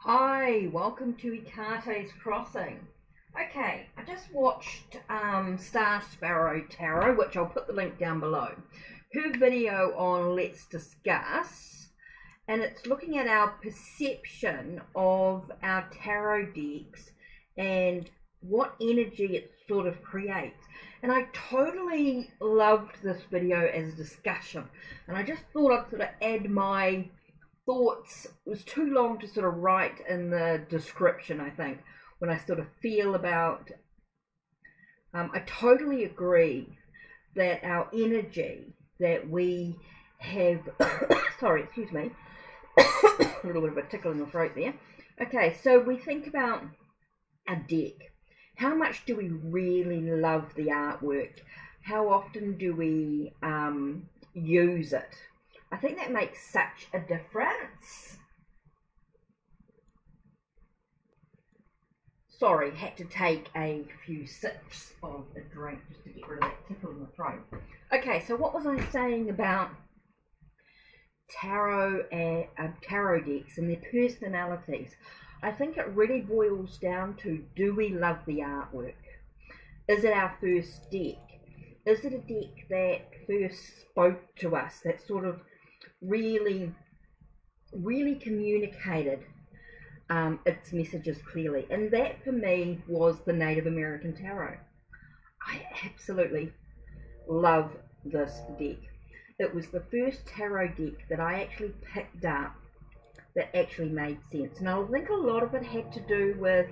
Hi, welcome to HeKate's Crossing. Okay, I just watched Sparrow Tarot, which I'll put the link down below. Her video on Let's Discuss, and it's looking at our perception of our tarot decks and what energy it sort of creates. And I totally loved this video as a discussion, and I just thought I'd sort of add my thoughts. It was too long to sort of write in the description, I think, when I sort of feel about I totally agree that our energy that we have sorry, excuse me, a little bit of a tickle in the throat there. Okay, so we think about a deck. How much do we really love the artwork? How often do we use it? I think that makes such a difference. Sorry, had to take a few sips of a drink just to get rid of that tickle in the throat. Okay, so what was I saying about tarot and tarot decks and their personalities? I think it really boils down to, do we love the artwork? Is it our first deck? Is it a deck that first spoke to us, that sort of really communicated its messages clearly? And that for me was the Native American Tarot. I absolutely love this deck. It was the first tarot deck that I actually picked up that actually made sense, and I think a lot of it had to do with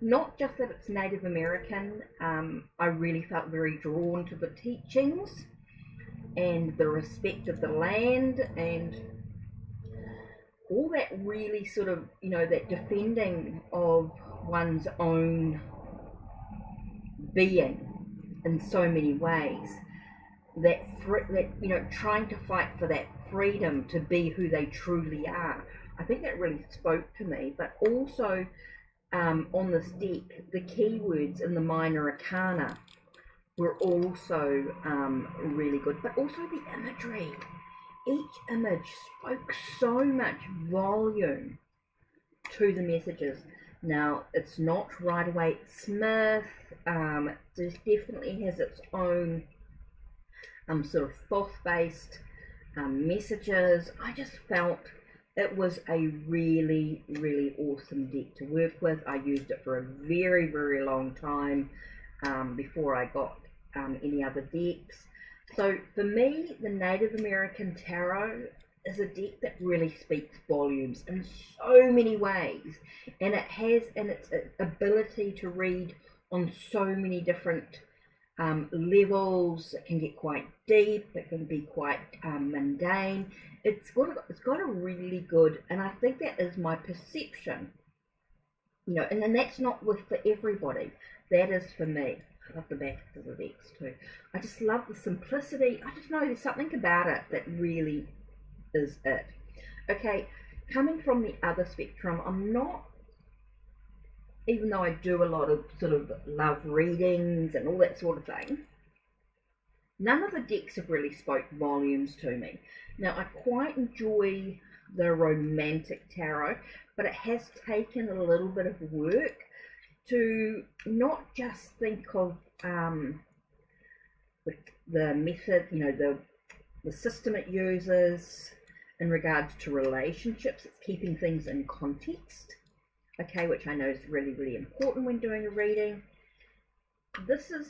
not just that it's Native American. I really felt very drawn to the teachings and the respect of the land and all that, really sort of, you know, that defending of one's own being in so many ways, that you know, trying to fight for that freedom to be who they truly are. I think that really spoke to me. But also on this deck, the keywords in the minor arcana were also really good, but also the imagery. Each image spoke so much volume to the messages. Now, it's not Rider-Waite-Smith. It definitely has its own sort of thought-based messages. I just felt it was a really awesome deck to work with. I used it for a very long time before I got any other decks. So for me, the Native American Tarot is a deck that really speaks volumes in so many ways, and it has its ability to read on so many different levels. It can get quite deep, it can be quite mundane. It's got a really good, and I think that is my perception, you know, and then that's not for everybody. That is for me. I love the back of the decks too. I just love the simplicity. I just know there's something about it that really is it. Okay, coming from the other spectrum, I'm not, even though I do a lot of sort of love readings and all that sort of thing, none of the decks have really spoke volumes to me. Now, I quite enjoy the Romantic Tarot, but it has taken a little bit of work to not just think of the method, you know, the system it uses in regards to relationships. It's keeping things in context, okay, which I know is really important when doing a reading. This is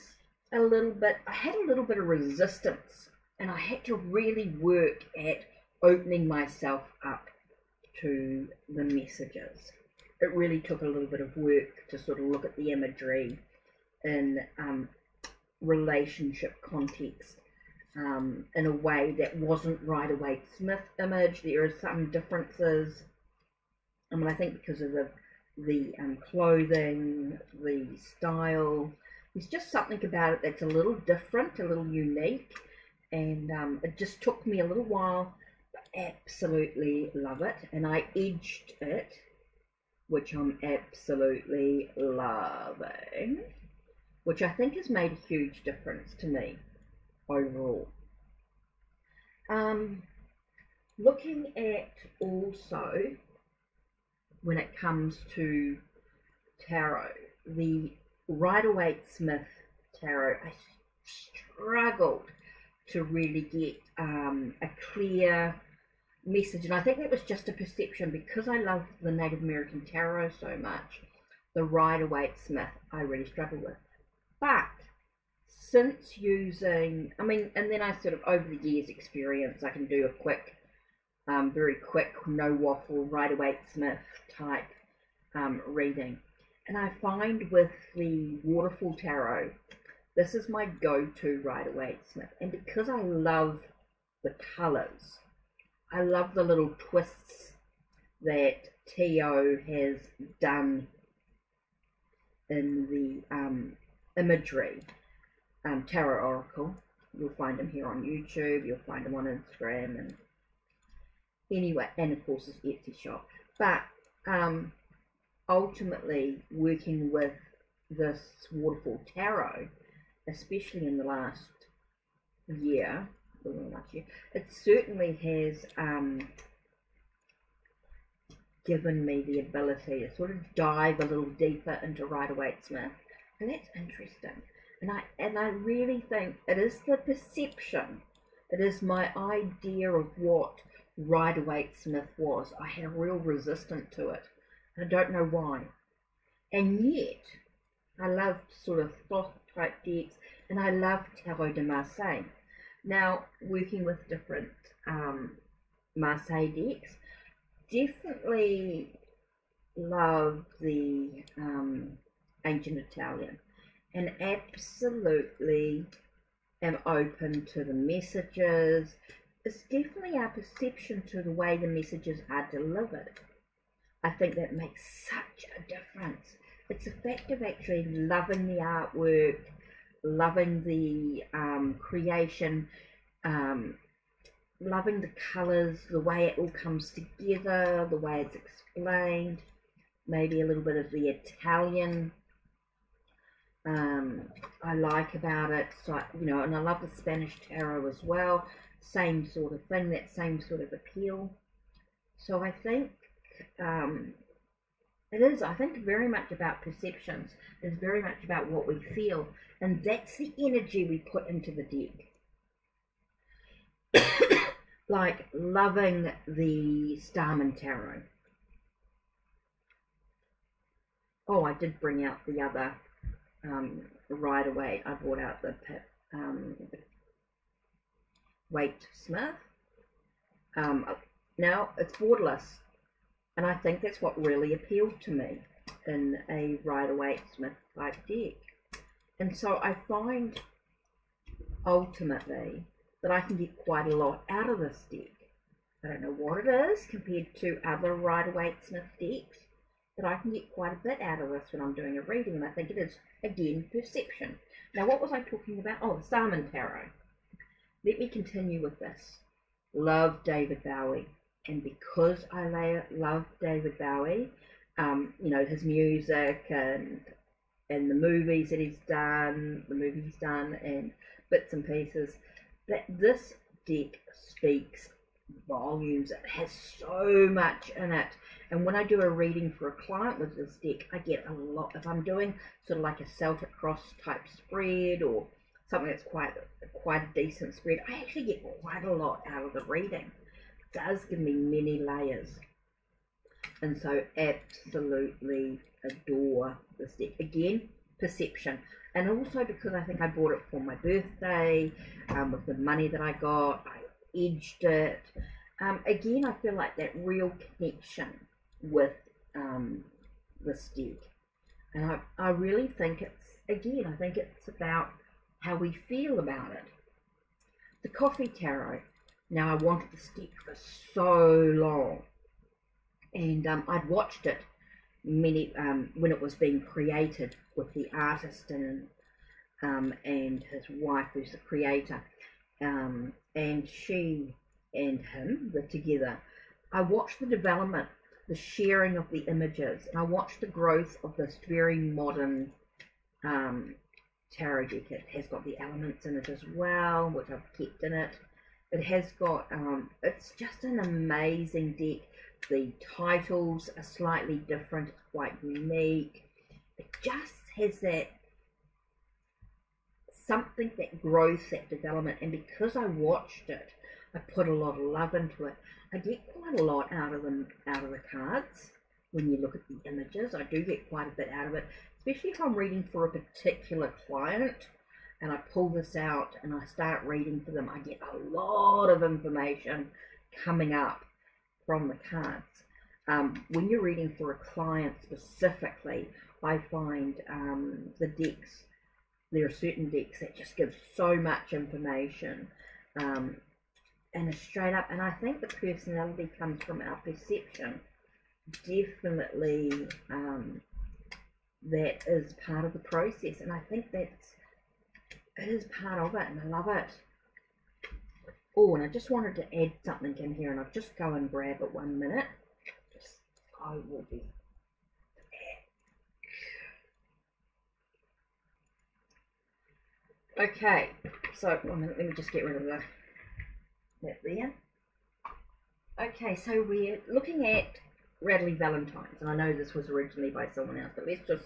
a little bit, I had a little bit of resistance, and I had to really work at opening myself up to the messages. It really took a little bit of work to sort of look at the imagery in relationship context in a way that wasn't Rider-Waite-Smith image. There are some differences. I mean, I think because of the clothing, the style, there's just something about it that's a little different, a little unique, and it just took me a little while, but absolutely love it. And I edged it, which I'm absolutely loving, which I think has made a huge difference to me overall. Looking at also when it comes to tarot. The Rider-Waite-Smith tarot, I struggled to really get a clear message, and I think that was just a perception because I love the Native American tarot so much. The Rider-Waite-Smith I really struggle with, but since using, I mean, and then I sort of over the years experience, I can do a quick, very quick, no waffle Rider-Waite-Smith type reading, and I find with the Waterfall Tarot, this is my go-to Rider-Waite-Smith, and because I love the colours, I love the little twists that T.O. has done in the imagery. Tarot Oracle, you'll find him here on YouTube, you'll find him on Instagram, and anyway, and of course his Etsy shop. But ultimately, working with this Waterfall Tarot, especially in the last year, it certainly has given me the ability to sort of dive a little deeper into Rider-Waite-Smith, and that's interesting. And I really think it is the perception, it is my idea of what Rider-Waite-Smith was. I had a real resistance to it. I don't know why. And yet, I love sort of Thoth type decks, and I love Tarot de Marseille. Now, working with different Marseille decks, definitely love the Ancient Italian, and absolutely am open to the messages. It's definitely our perception to the way the messages are delivered. I think that makes such a difference. It's the fact of actually loving the artwork, loving the creation, loving the colours, the way it all comes together, the way it's explained, maybe a little bit of the Italian I like about it. So, you know, and I love the Spanish tarot as well. Same sort of thing, that same sort of appeal. So I think it is, I think, very much about perceptions. It's very much about what we feel, and that's the energy we put into the deck. Like loving the Starman Tarot. Oh, I did bring out the other Rider-Waite. I brought out the Waite-Smith. Now it's borderless, and I think that's what really appealed to me in a Rider-Waite-Smith type deck. And so I find ultimately that I can get quite a lot out of this deck. I don't know what it is compared to other Rider-Waite-Smith decks, but I can get quite a bit out of this when I'm doing a reading, and I think it is, again, perception. Now, what was I talking about? Oh, the Starman Tarot. Let me continue with this. Love David Bowie, and because I love David Bowie, you know, his music and the movies that he's done, and bits and pieces, that this deck speaks volumes. It has so much in it, and when I do a reading for a client with this deck, I get a lot. If I'm doing sort of like a Celtic cross type spread or something that's quite a decent spread, I actually get quite a lot out of the reading. It does give me many layers, and so absolutely adore this deck. Again, perception, and also because I think I bought it for my birthday, with the money that I got, I edged it. Again, I feel like that real connection with this deck, and I really think I think it's about how we feel about it. The Coffee Tarot. Now, I wanted this deck for so long, and I'd watched it many when it was being created with the artist and his wife, who's the creator, and she and him were together. I watched the development, the sharing of the images, and I watched the growth of this very modern tarot deck. It has got the elements in it as well, which I've kept in it. It has got, it's just an amazing deck The titles are slightly different, it's quite unique. It just has that something, that growth, that development, and because I watched it, I put a lot of love into it. I get quite a lot out of them, out of the cards. When you look at the images, I do get quite a bit out of it, especially if I'm reading for a particular client and I pull this out and I start reading for them. I get a lot of information coming up from the cards. When you're reading for a client specifically, I find the decks, there are certain decks that just give so much information, and it's straight up, and I think the personality comes from our perception. Definitely that is part of the process, and I think it is part of it, and I love it. Oh, and I just wanted to add something in here, and I'll just go and grab it 1 minute. I will be okay. So 1 minute, let me just get rid of that there. Okay, so we're looking at Rattly Valentines, and I know this was originally by someone else, but let's just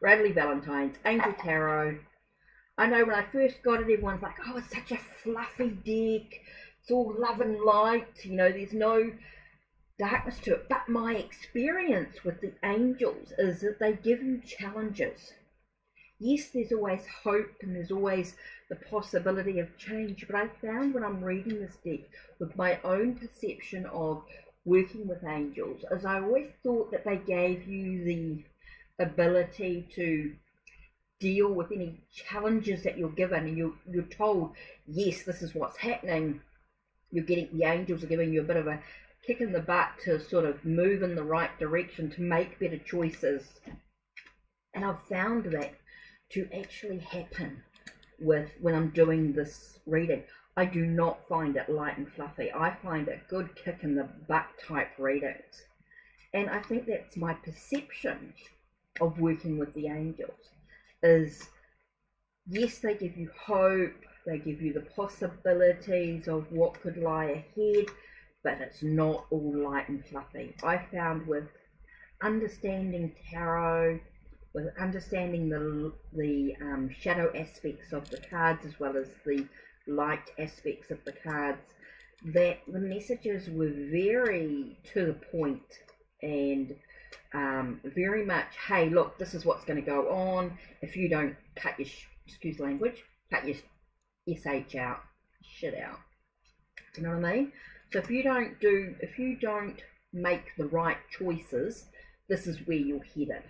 Rattly Valentines, Angel Tarot. I know when I first got it, everyone's like, oh, it's such a fluffy deck, it's all love and light, you know, there's no darkness to it. But my experience with the angels is that they give you challenges. Yes, there's always hope and there's always the possibility of change, but I found when I'm reading this deck with my own perception of working with angels, as I always thought that they gave you the ability to deal with any challenges that you're given, and you're told, yes, this is what's happening. You're getting, the angels are giving you a bit of a kick in the butt to sort of move in the right direction, to make better choices. And I've found that to actually happen with when I'm doing this reading. I do not find it light and fluffy. I find it good kick in the butt type readings. And I think that's my perception of working with the angels, is yes, they give you hope, they give you the possibilities of what could lie ahead, but it's not all light and fluffy. I found with understanding tarot, with understanding the shadow aspects of the cards as well as the light aspects of the cards, that the messages were very to the point, and very much, hey, look, this is what's going to go on. If you don't cut your, excuse language, cut your SH out, shit out. You know what I mean? So if you don't make the right choices, this is where you're headed.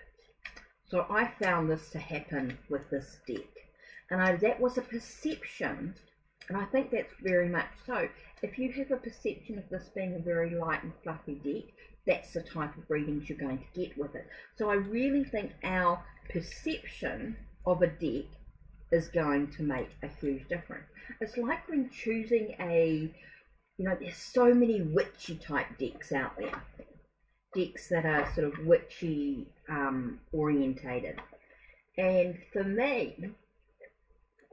So I found this to happen with this deck, and that was a perception, and I think that's very much so. If you have a perception of this being a very light and fluffy deck, that's the type of readings you're going to get with it. So I really think our perception of a deck is going to make a huge difference. It's like when choosing a, you know, there's so many witchy type decks out there. Decks that are sort of witchy orientated. And for me,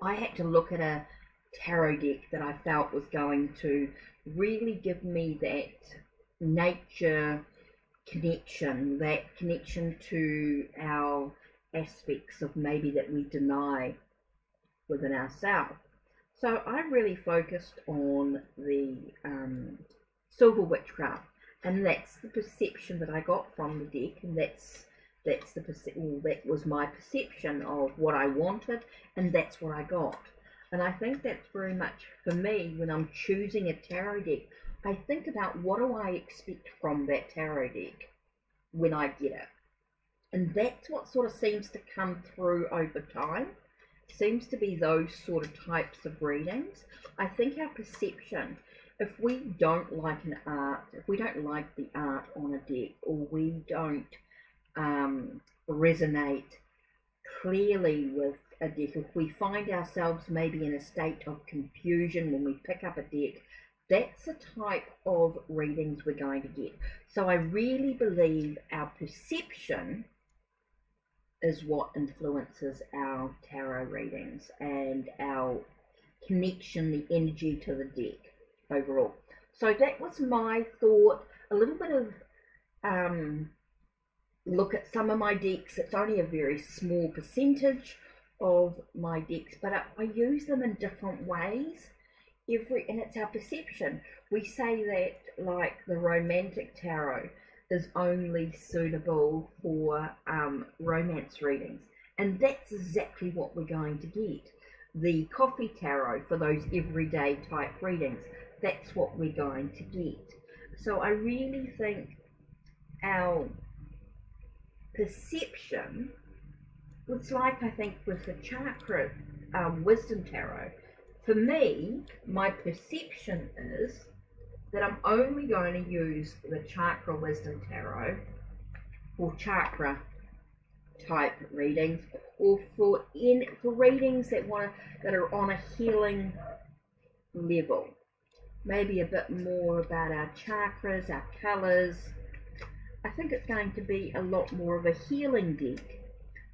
I had to look at a tarot deck that I felt was going to really give me that nature connection, that connection to our aspects of maybe that we deny within ourselves. So I really focused on the silver witchcraft, and that's the perception that I got from the deck, and that was my perception of what I wanted, and that's what I got. And I think that's very much for me when I'm choosing a tarot deck. I think about what do I expect from that tarot deck when I get it. And that's what sort of seems to come through over time. Seems to be those sort of types of readings. I think our perception, if we don't like an art, if we don't like the art on a deck, or we don't resonate clearly with a deck, if we find ourselves maybe in a state of confusion when we pick up a deck, that's the type of readings we're going to get. So I really believe our perception is what influences our tarot readings and our connection, the energy to the deck overall. So that was my thought, a little bit of look at some of my decks. It's only a very small percentage of my decks, but I use them in different ways. And it's our perception. We say that, like, the romantic tarot is only suitable for romance readings, and that's exactly what we're going to get. The coffee tarot for those everyday type readings, that's what we're going to get. So I really think our perception, it's like, I think with the chakra wisdom tarot, for me, my perception is that I'm only going to use the chakra wisdom tarot for chakra type readings, or for readings that are on a healing level, maybe a bit more about our chakras, our colors. I think it's going to be a lot more of a healing deck.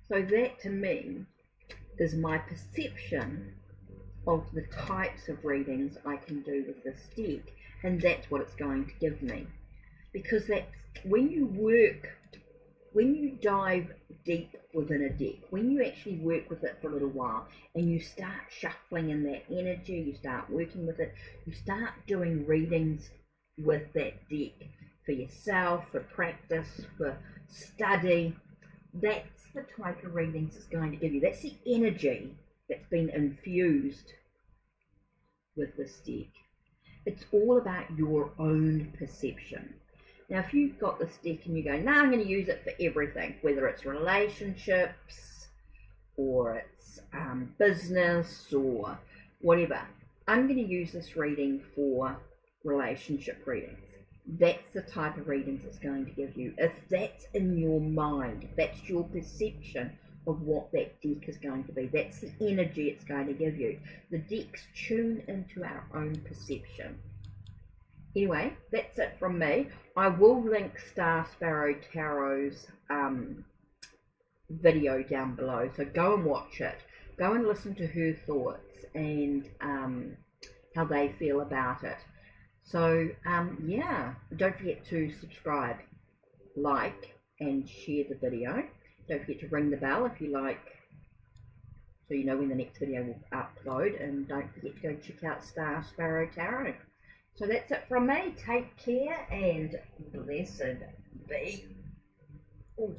So that, to me, is my perception of the types of readings I can do with this deck, and that's what it's going to give me. Because that's when you dive deep within a deck, when you actually work with it for a little while and you start shuffling in that energy, you start working with it, you start doing readings with that deck for yourself, for practice, for study, that's the type of readings it's going to give you. That's the energy that's been infused with this deck. It's all about your own perception. Now, if you've got this deck and you go, no, I'm going to use it for everything, whether it's relationships or it's business or whatever, I'm going to use this reading for relationship readings. That's the type of readings it's going to give you. If that's in your mind, that's your perception of what that deck is going to be. That's the energy it's going to give you. The decks tune into our own perception. Anyway, that's it from me. I will link Sparrow Tarot's video down below, so go and watch it. Go and listen to her thoughts and how they feel about it. So yeah, don't forget to subscribe, like, and share the video. Don't forget to ring the bell if you like, so you know when the next video will upload. And don't forget to go check out Sparrow Tarot. So that's it from me. Take care and blessed be. Ooh.